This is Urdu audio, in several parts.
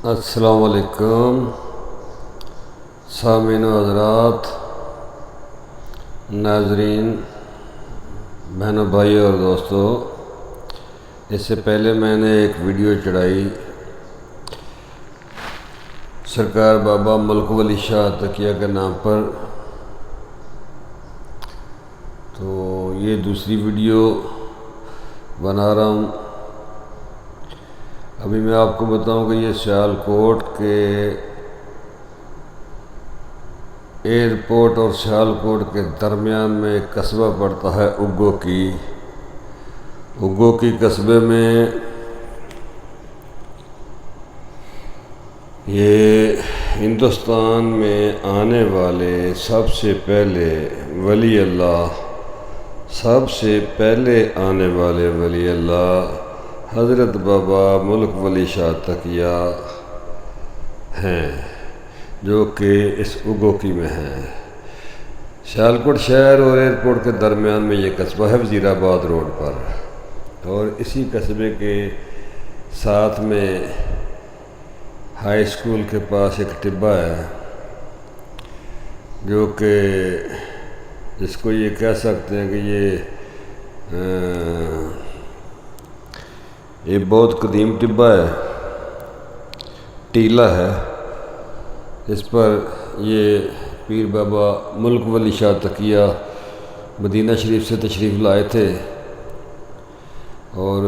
السلام علیکم سامعین و حضرات، ناظرین، بہنوں، بھائیوں اور دوستوں، اس سے پہلے میں نے ایک ویڈیو چڑھائی سرکار بابا ملک ولی شاہ تقیہ کے نام پر، تو یہ دوسری ویڈیو بنا رہا ہوں۔ ابھی میں آپ کو بتاؤں کہ یہ سیالکوٹ کے ایئرپورٹ اور سیالکوٹ کے درمیان میں ایک قصبہ پڑتا ہے اگو کی قصبے میں یہ ہندوستان میں آنے والے سب سے پہلے آنے والے ولی اللہ حضرت بابا ملک ولی شاہ تقیہ ہیں، جو کہ اس اگوکی میں ہیں۔ سیالکوٹ شہر اور ایئرپورٹ کے درمیان میں یہ قصبہ ہے، وزیر آباد روڈ پر، اور اسی قصبے کے ساتھ میں ہائی اسکول کے پاس ایک ٹبہ ہے، جو کہ جس کو یہ کہہ سکتے ہیں کہ یہ بہت قدیم ٹبہ ہے، ٹیلہ ہے۔ اس پر یہ پیر بابا ملک ولی شاہ تقیہ مدینہ شریف سے تشریف لائے تھے، اور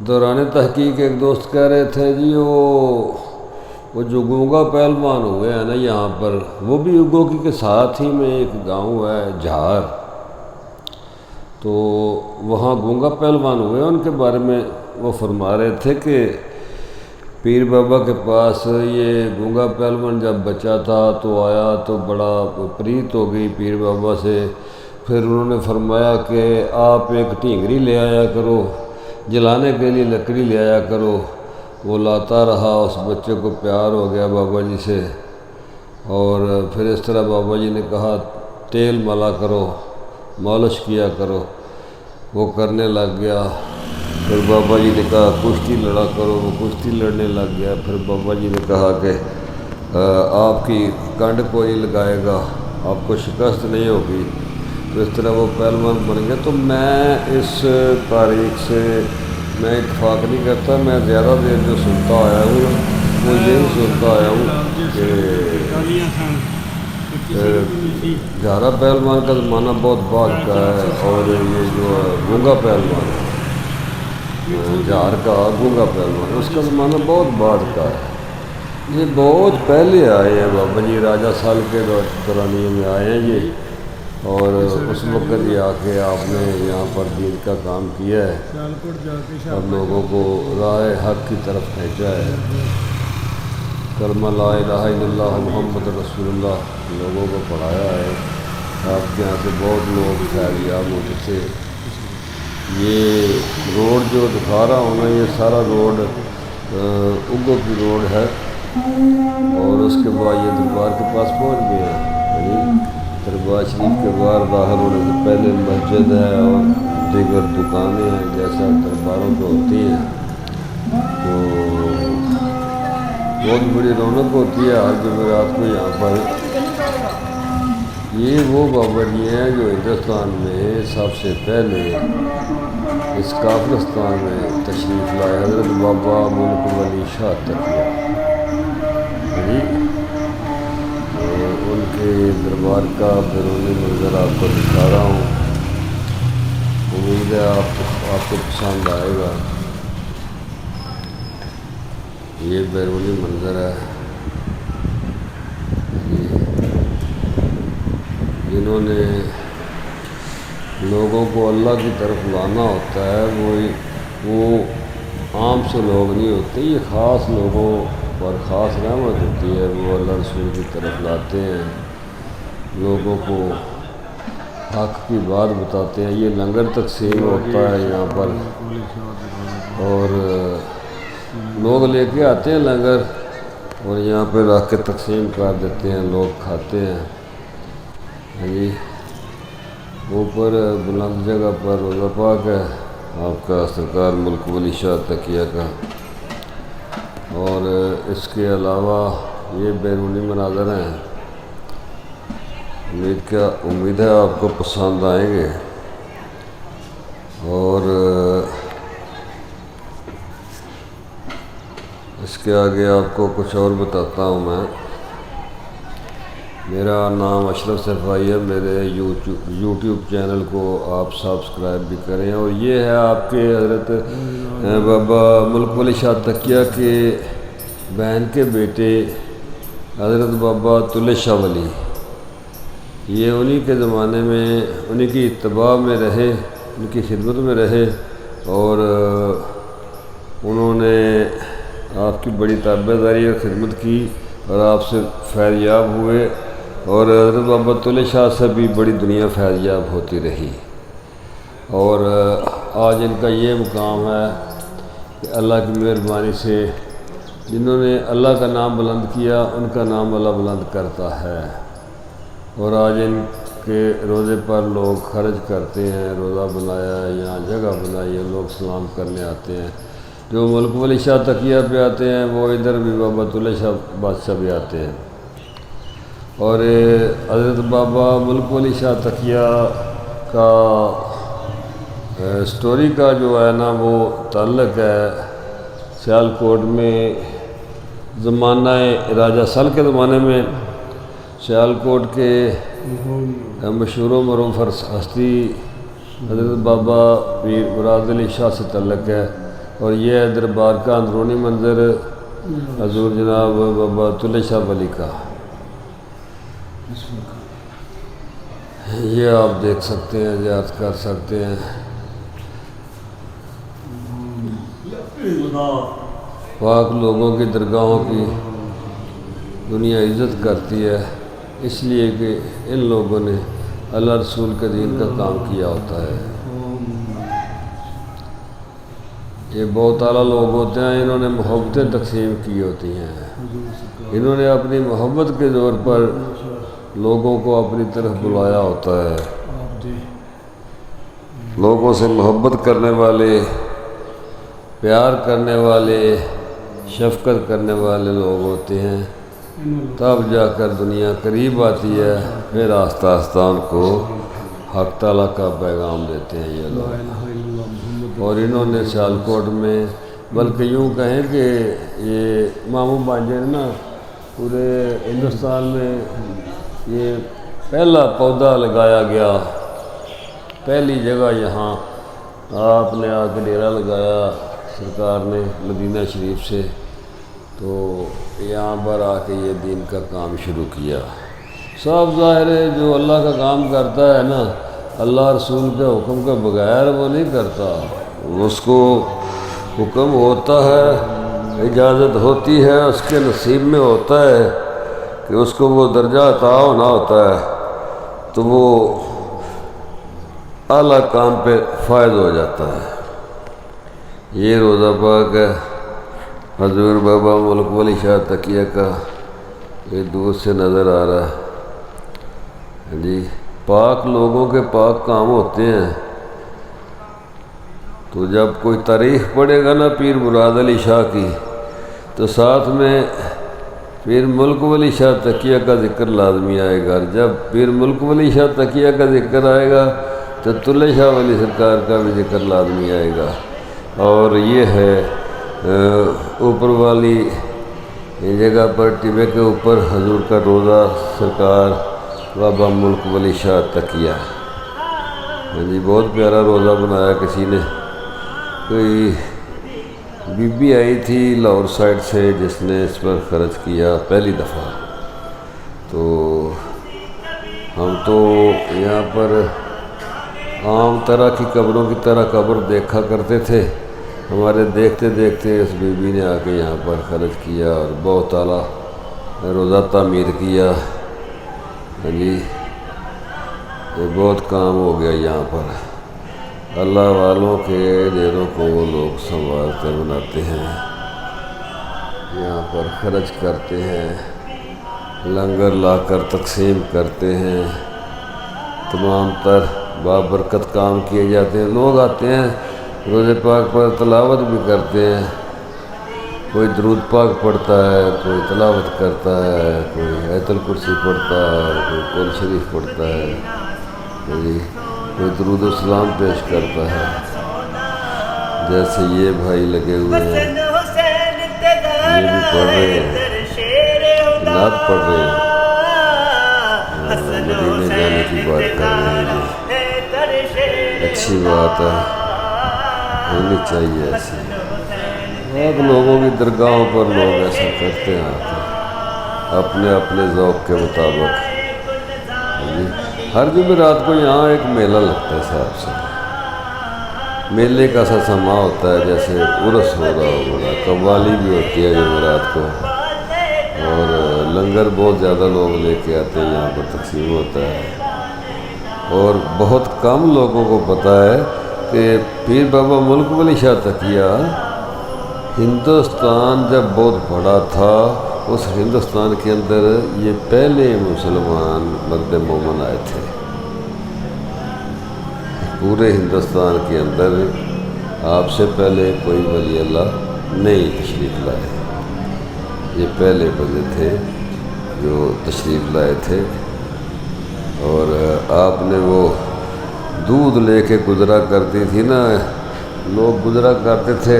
دوران تحقیق ایک دوست کہہ رہے تھے جی وہ جو گونگا پہلوان ہوئے ہیں نا یہاں پر، وہ بھی اگوکی کے ساتھ ہی میں ایک گاؤں ہے جھار، تو وہاں گونگا پہلوان ہوئے، ان کے بارے میں وہ فرما رہے تھے کہ پیر بابا کے پاس یہ گونگا پہلوان جب بچہ تھا تو آیا تو بڑا پریت ہو گئی پیر بابا سے، پھر انہوں نے فرمایا کہ آپ ایک ٹینگری لے آیا کرو، جلانے کے لیے لکڑی لے آیا کرو۔ وہ لاتا رہا، اس بچے کو پیار ہو گیا بابا جی سے، اور پھر اس طرح بابا جی نے کہا تیل ملا کرو، مالش کیا کرو، وہ کرنے لگ گیا۔ پھر بابا جی نے کہا کشتی لڑا کرو، وہ کشتی لڑنے لگ گیا۔ پھر بابا جی نے کہا کہ آپ کی کنڈ کوئی لگائے گا، آپ کو شکست نہیں ہوگی، تو اس طرح وہ پہلوان بن گیا۔ تو میں اس تاریخ سے میں اتفاق نہیں کرتا، میں زیادہ دیر جو سنتا آیا ہوں وہ یہی سنتا آیا ہوں کہ جھارا پہلوان کا زمانہ بہت بعد کا ہے، اور یہ جو گونگا پہلوان ہے جھار کا گونگا پہلوان، اس کا زمانہ بہت بعد کا ہے۔ یہ بہت پہلے آئے ہیں بابا جی، راجہ سال کے دورانیے میں آئے ہیں یہ، اور اس وقت یہ آ کے آپ نے یہاں پر دین کا کام کیا ہے اور لوگوں کو راہ حق کی طرف بھیجا ہے۔ کلمہ لا الہ الا اللہ محمد رسول اللہ لوگوں کو پڑھایا ہے۔ آپ کے یہاں سے بہت لوگ خیریاب ہوتے تھے۔ یہ روڈ جو دکھا رہا ہوں نا، یہ سارا روڈ اگو کی روڈ ہے، اور اس کے بعد یہ دربار کے پاس پہنچ گئے ہیں۔ دربار شریف کے باہر داخل ہونے سے پہلے مسجد ہے اور دیگر دکانیں ہیں، جیسا درباروں کو ہوتی ہیں، تو بہت بڑی رونق ہوتی ہے ہر جمعرات کو یہاں پر۔ یہ وہ بابا جی ہیں جو ہندوستان میں سب سے پہلے اس کافرستان میں تشریف لائے، حضرت بابا ملک ولی شاہ تقیہ۔ ان کے دربار کا بیرونی منظر آپ کو دکھا رہا ہوں، امید ہے آپ کو پسند آئے گا۔ یہ بیرونی منظر ہے۔ جنہوں نے لوگوں کو اللہ کی طرف لانا ہوتا ہے وہ عام سے لوگ نہیں ہوتے، یہ خاص لوگوں پر خاص رحمت ہوتی ہے، وہ اللہ رسول کی طرف لاتے ہیں، لوگوں کو حق کی بات بتاتے ہیں۔ یہ لنگر تقسیم ہوتا ہے یہاں پر، اور لوگ لے کے آتے ہیں لنگر، اور یہاں پہ رکھ کے تقسیم کر دیتے ہیں، لوگ کھاتے ہیں۔ جی اوپر بلند جگہ پر روضہ پاک ہے آپ کا سرکار ملک ولی شاہ تقیہ کا، اور اس کے علاوہ یہ بیرونی مناظر ہیں، امید ہے آپ کو پسند آئیں گے۔ اور اس کے آگے آپ کو کچھ اور بتاتا ہوں میں۔ میرا نام اشرف صفائی ہے، میرے یوٹیوب چینل کو آپ سبسکرائب بھی کریں۔ اور یہ ہے آپ کے حضرت بابا ملک ولی شاہ تقیہ کے بہن کے بیٹے حضرت بابا طلع شاہ ولی، یہ انہی کے زمانے میں انہی کی اتباع میں رہے، ان کی خدمت میں رہے، اور انہوں نے آپ کی بڑی تابعداری اور خدمت کی اور آپ سے فیض یاب ہوئے، اور حضرت بابا طلع شاہ سے بھی بڑی دنیا فیض یاب ہوتی رہی۔ اور آج ان کا یہ مقام ہے کہ اللہ کی مہربانی سے جنہوں نے اللہ کا نام بلند کیا ان کا نام اللہ بلند کرتا ہے۔ اور آج ان کے روزے پر لوگ خرچ کرتے ہیں، روزہ بنایا ہے، یہاں جگہ بنائی ہے، لوگ سلام کرنے آتے ہیں۔ جو ملک ولی شاہ تقیہ پہ آتے ہیں وہ ادھر بھی بابا طلع شاہ بادشاہ بھی آتے ہیں۔ اور حضرت بابا ملک ولی شاہ تقیہ کا سٹوری کا جو ہے نا وہ تعلق ہے سیالکوٹ میں، زمانہ راجہ سل کے زمانے میں سیالکوٹ کے مشہور و معروف ہستی حضرت بابا پیر مراد علی شاہ سے تعلق ہے۔ اور یہ ہے دربار کا اندرونی منظر حضور جناب بابا طلع شاہ ولی کا، یہ آپ دیکھ سکتے ہیں، زیارت کر سکتے ہیں۔ پاک لوگوں کی درگاہوں کی دنیا عزت کرتی ہے، اس لیے کہ ان لوگوں نے اللہ رسول کے دین کا کام کیا ہوتا ہے۔ یہ بہت اعلیٰ لوگ ہوتے ہیں، انہوں نے محبتیں تقسیم کی ہوتی ہیں، انہوں نے اپنی محبت کے زور پر لوگوں کو اپنی طرف بلایا ہوتا ہے۔ لوگوں سے محبت کرنے والے، پیار کرنے والے، شفقت کرنے والے لوگ ہوتے ہیں، تب جا کر دنیا قریب آتی ہے، پھر آہستہ آہستہ ان کو حق تعالیٰ کا پیغام دیتے ہیں یہ لوگ۔ اور انہوں نے سیالکوٹ میں، بلکہ یوں کہیں کہ یہ ماموں بھانجے نا پورے ہندوستان میں یہ پہلا پودا لگایا گیا، پہلی جگہ یہاں آپ نے آ کے ڈیرا لگایا سرکار نے مدینہ شریف سے، تو یہاں پر آ کے یہ دین کا کام شروع کیا۔ صاف ظاہر ہے جو اللہ کا کام کرتا ہے نا، اللہ رسول کے حکم کے بغیر وہ نہیں کرتا، اس کو حکم ہوتا ہے، اجازت ہوتی ہے، اس کے نصیب میں ہوتا ہے کہ اس کو وہ درجہ عطا ہونا ہوتا ہے، تو وہ اعلیٰ کام پہ فائز ہو جاتا ہے۔ یہ روضہ پاک ہے حضور بابا ملک ولی شاہ تقیہ کا، یہ دور سے نظر آ رہا ہے جی۔ پاک لوگوں کے پاک کام ہوتے ہیں، تو جب کوئی تاریخ پڑھے گا نا پیر مراد علی شاہ کی، تو ساتھ میں پیر ملک ولی شاہ تقیہ کا ذکر لازمی آئے گا۔ جب پیر ملک ولی شاہ تقیہ کا ذکر آئے گا تو طلع شاہ ولی سرکار کا بھی ذکر لازمی آئے گا۔ اور یہ ہے اوپر والی جگہ پر ٹبے کے اوپر حضور کا روضہ سرکار بابا ملک ولی شاہ تقیہ، جی بہت پیارا روضہ بنایا کسی نے، کوئی بی بی آئی تھی لاہور سائڈ سے جس نے اس پر خرچ کیا پہلی دفعہ۔ تو ہم تو یہاں پر عام طرح کی قبروں کی طرح قبر دیکھا کرتے تھے، ہمارے دیکھتے دیکھتے اس بی بی نے آ کے یہاں پر خرچ کیا اور بہت اعلیٰ روضہ تعمیر کیا، جی یہ بہت کام ہو گیا یہاں پر۔ اللہ والوں کے ڈیروں کو وہ لوگ سنبھالتے بناتے ہیں، یہاں پر خرچ کرتے ہیں، لنگر لا کر تقسیم کرتے ہیں، تمام تر بابرکت کام کیے جاتے ہیں، لوگ آتے ہیں روزے پاک پر تلاوت بھی کرتے ہیں، کوئی درود پاک پڑھتا ہے، کوئی تلاوت کرتا ہے، کوئی آیت الکرسی پڑھتا ہے، کوئی قرآن شریف پڑھتا ہے، کوئی درود و سلام پیش کرتا ہے۔ جیسے یہ بھائی لگے ہوئے ہیں، یہ بھی پڑھ رہے ہیں، نعت پڑھ رہے ہیں، مدینے جانے کی بات کر رہے ہیں۔ یہ اچھی بات ہے، ہونی چاہیے ایسی۔ اب لوگوں کی درگاہوں پر لوگ ایسا کرتے ہیں اپنے اپنے ذوق کے مطابق۔ ہر جمعرات کو یہاں ایک میلہ لگتا ہے صاحب سے، میلے کا سا سما ہوتا ہے، جیسے عرس ہو رہا ہو بڑا، قوالی بھی ہوتی ہے جمعرات کو، اور لنگر بہت زیادہ لوگ لے کے آتے ہیں، یہاں پر تقسیم ہوتا ہے۔ اور بہت کم لوگوں کو پتہ ہے کہ پیر بابا ملک ولی شاہ تقیہ ہندوستان جب بہت بڑا تھا، اس ہندوستان کے اندر یہ پہلے مسلمان مرد مومن آئے تھے۔ پورے ہندوستان کے اندر آپ سے پہلے کوئی ولی اللہ نہیں تشریف لائے، یہ پہلے بندے تھے جو تشریف لائے تھے۔ اور آپ نے وہ دودھ لے کے گزرا کرتی تھی نا، لوگ گزرا کرتے تھے،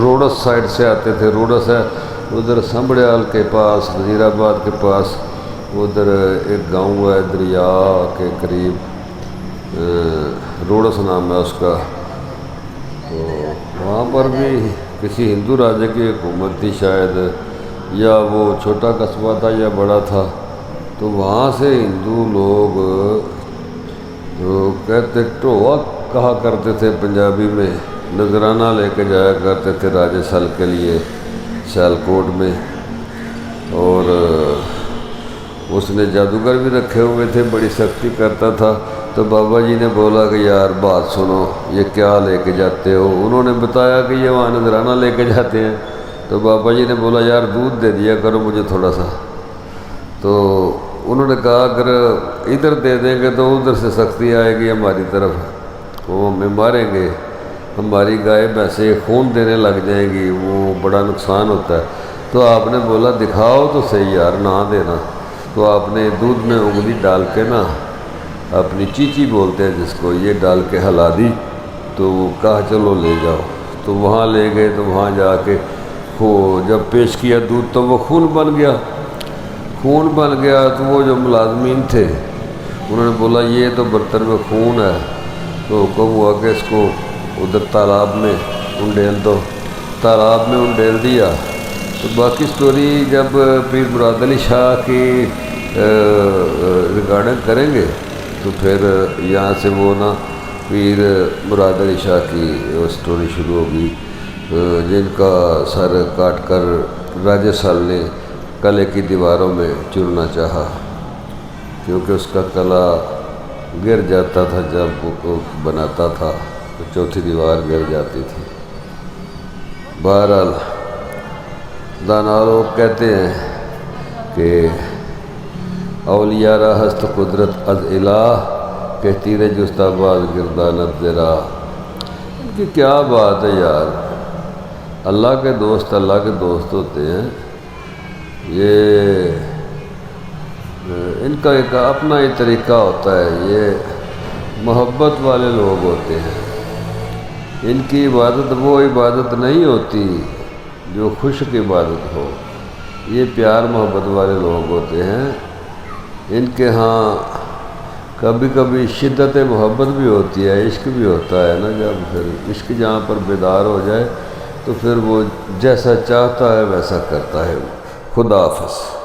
روڈس سائڈ سے آتے تھے، روڈس ہے ادھر سنبھڑیال کے پاس، وزیر آباد کے پاس، ادھر ایک گاؤں ہے دریا کے قریب، روڈس نام ہے اس کا۔ تو وہاں پر بھی کسی ہندو راجے کی حکومت تھی شاید، یا وہ چھوٹا قصبہ تھا یا بڑا تھا، تو وہاں سے ہندو لوگ کہتے ٹوہ کہا کرتے تھے پنجابی میں، نذرانہ لے کے جایا کرتے تھے راجے سل کے لیے سیالکوٹ میں۔ اور اس نے جادوگر بھی رکھے ہوئے تھے، بڑی سختی کرتا تھا۔ تو بابا جی نے بولا کہ یار بات سنو، یہ کیا لے کے جاتے ہو؟ انہوں نے بتایا کہ یہ وہاں نذرانہ لے کے جاتے ہیں۔ تو بابا جی نے بولا یار دودھ دے دیا کرو مجھے تھوڑا سا۔ تو انہوں نے کہا اگر ادھر دے دیں گے تو ادھر سے سختی آئے گی ہماری طرف، وہ ہمیں ماریں گے، ہماری گائے بھینسیں خون دینے لگ جائیں گی، وہ بڑا نقصان ہوتا ہے۔ تو آپ نے بولا دکھاؤ تو صحیح یار، نہ دینا۔ تو آپ نے دودھ میں انگلی ڈال کے نا، اپنی چیچی بولتے ہیں جس کو، یہ ڈال کے ہلا دی، تو وہ کہا چلو لے جاؤ۔ تو وہاں لے گئے، تو وہاں جا کے جب پیش کیا دودھ تو وہ خون بن گیا۔ خون بن گیا تو وہ جو ملازمین تھے انہوں نے بولا یہ تو برتن میں خون ہے، تو حکم ہوا کہ اس کو ادھر تالاب میں انڈیل دو۔ تالاب میں انڈیل دیا۔ تو باقی سٹوری جب پیر مراد علی شاہ کی ریکارڈنگ کریں گے تو پھر یہاں سے وہ نا پیر مراد علی شاہ کی سٹوری شروع ہوگی، جن کا سر کاٹ کر راجے سال نے قلعے کی دیواروں میں چننا چاہا، کیونکہ اس کا قلعہ گر جاتا تھا جب وہ بناتا تھا، تو چوتھی دیوار گر جاتی تھی۔ بہرحال دانا لوگ کہتے ہیں کہ اولیاء را ہست قدرت از الہ، کہ تیرے جستا باز گردانت ذرا۔ ان کی کیا بات ہے یار، اللہ کے دوست اللہ کے دوست ہوتے ہیں، یہ ان کا ایک اپنا ہی طریقہ ہوتا ہے، یہ محبت والے لوگ ہوتے ہیں۔ ان کی عبادت وہ عبادت نہیں ہوتی جو خشک عبادت ہو، یہ پیار محبت والے لوگ ہوتے ہیں۔ ان کے ہاں کبھی کبھی شدت محبت بھی ہوتی ہے، عشق بھی ہوتا ہے نا، جب پھر عشق جہاں پر بیدار ہو جائے تو پھر وہ جیسا چاہتا ہے ویسا کرتا ہے۔ خدا حافظ۔